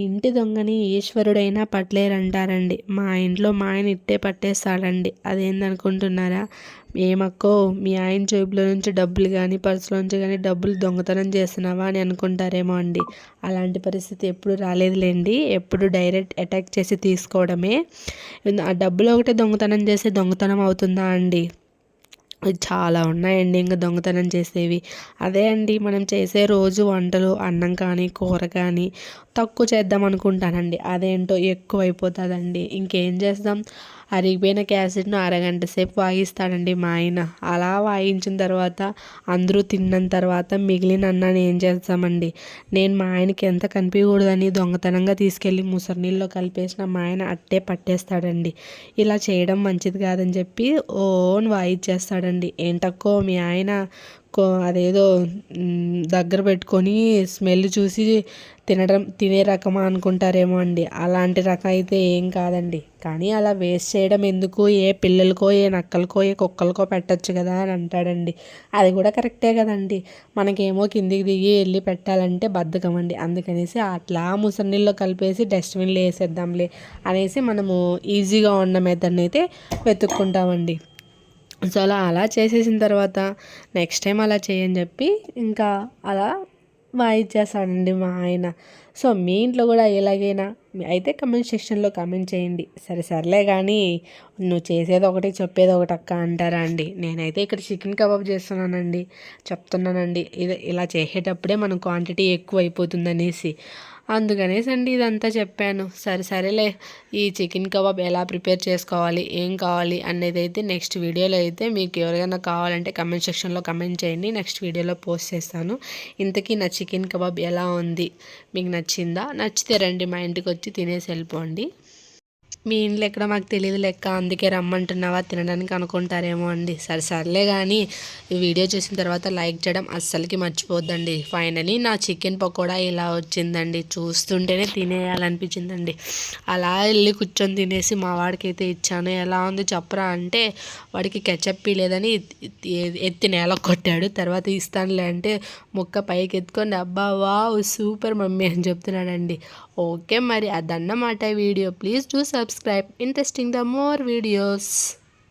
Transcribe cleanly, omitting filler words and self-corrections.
ఇంటి దొంగని ఈశ్వరుడైనా పట్టలేరంటారండి. మా ఇంట్లో మా ఆయన ఇట్టే పట్టేస్తాడండి. అదేందనుకుంటున్నారా? ఏమక్కో మీ ఆయన జేబులో నుంచి డబ్బులు కానీ పర్సులోంచి కానీ డబ్బులు దొంగతనం చేస్తున్నావా అని అనుకుంటారేమో అండి. అలాంటి పరిస్థితి ఎప్పుడు రాలేదులేండి. ఎప్పుడు డైరెక్ట్ అటాక్ చేసి తీసుకోవడమే. ఆ డబ్బులు ఒకటే దొంగతనం చేస్తే దొంగతనం అవుతుందా అండి? చాలా ఉన్నాయండి ఇంకా దొంగతనం చేసేవి. అదే అండి మనం చేసే రోజు వంటలు అన్నం కానీ కూర కానీ తక్కువ చేద్దాం అనుకుంటానండి. అదేంటో ఎక్కువైపోతుందండి. ఇంకేం చేస్తాం, అరిగిపోయిన క్యాసెట్ను అరగంట సేపు వాయిస్తాడండి మా ఆయన. అలా వాయించిన తర్వాత అందరూ తిన్న తర్వాత మిగిలిన అన్నాన్ని ఏం చేస్తామండి, నేను మా ఆయనకి ఎంత కనిపించకూడదని దొంగతనంగా తీసుకెళ్ళి ముసరి నీళ్ళలో కలిపేసిన మా ఆయన అట్టే పట్టేస్తాడండి. ఇలా చేయడం మంచిది కాదని చెప్పి ఓన్ వాయిచ్చేస్తాడండి. ఏంటక్కో మీ ఆయన అదేదో దగ్గర పెట్టుకొని స్మెల్ చూసి తినే రకమా అనుకుంటారేమో అండి. అలాంటి రకం అయితే ఏం కాదండి. కానీ అలా వేస్ట్ చేయడం ఎందుకు, ఏ పిల్లలకో ఏ నక్కలకో ఏ కుక్కలకో పెట్టచ్చు కదా అని అంటాడండి. అది కూడా కరెక్టే కదండి. మనకేమో కిందికి దిగి వెళ్ళి పెట్టాలంటే బద్ధకం అండి. అందుకనేసి అట్లా ముసలి నీళ్ళలో కలిపేసి డస్ట్బిన్లో వేసేద్దాంలే అనేసి మనము ఈజీగా ఉన్న మెథడ్ని అయితే వెతుక్కుంటామండి. సో అలా చేసేసిన తర్వాత నెక్స్ట్ టైం అలా చేయని చెప్పి ఇంకా అలా వాయిచ్చేస్తాడండి మా ఆయన. సో మీ ఇంట్లో కూడా ఎలాగైనా అయితే కమెంట్ సెక్షన్లో కమెంట్ చేయండి. సర్లే కానీ నువ్వు చేసేది ఒకటి చెప్పేది ఒకటి అక్క అంటారా అండి. నేనైతే ఇక్కడ చికెన్ కబాబ్ చేస్తున్నానండి, చెప్తున్నానండి. ఇలా చేసేటప్పుడే మన క్వాంటిటీ ఎక్కువ అయిపోతుంది అనేసి, అందుకనేసి అండి ఇదంతా చెప్పాను. సరేలే, ఈ చికెన్ కబాబ్ ఎలా ప్రిపేర్ చేసుకోవాలి ఏం కావాలి అనేది అయితే నెక్స్ట్ వీడియోలో అయితే మీకు ఎవరికైనా కావాలంటే కమెంట్ సెక్షన్లో కమెంట్ చేయండి. నెక్స్ట్ వీడియోలో పోస్ట్ చేస్తాను. ఇంతకీ నా చికెన్ కబాబ్ ఎలా ఉంది, మీకు నచ్చిందా? నచ్చితే రండి మా ఇంటికి వచ్చి తినేసి వెళ్ళిపోండి. మీ ఇంట్లో ఎక్కడ మాకు తెలియదు లెక్క, అందుకే రమ్మంటున్నావా తినడానికి అనుకుంటారేమో అండి. సర్లే కానీ ఈ వీడియో చూసిన తర్వాత లైక్ చేయడం అస్సలకి మర్చిపోద్దండి. ఫైనలీ నా చికెన్ పకోడా ఇలా వచ్చిందండి. చూస్తుంటేనే తినేయాలనిపించిందండి. అలా వెళ్ళి కూర్చొని తినేసి మా వాడికి అయితే ఇచ్చాను. ఎలా ఉంది చెప్పరా అంటే వాడికి కెచప్ లేదని ఎత్తి నేల కొట్టాడు. తర్వాత ఇస్తానులే అంటే ముక్క పైకి ఎత్తుకొని అబ్బా వావ్ సూపర్ మమ్మీ అని చెప్తున్నాడండి. ఓకే మరి అదన్నమాట video. Please do subscribe. Interesting the more videos.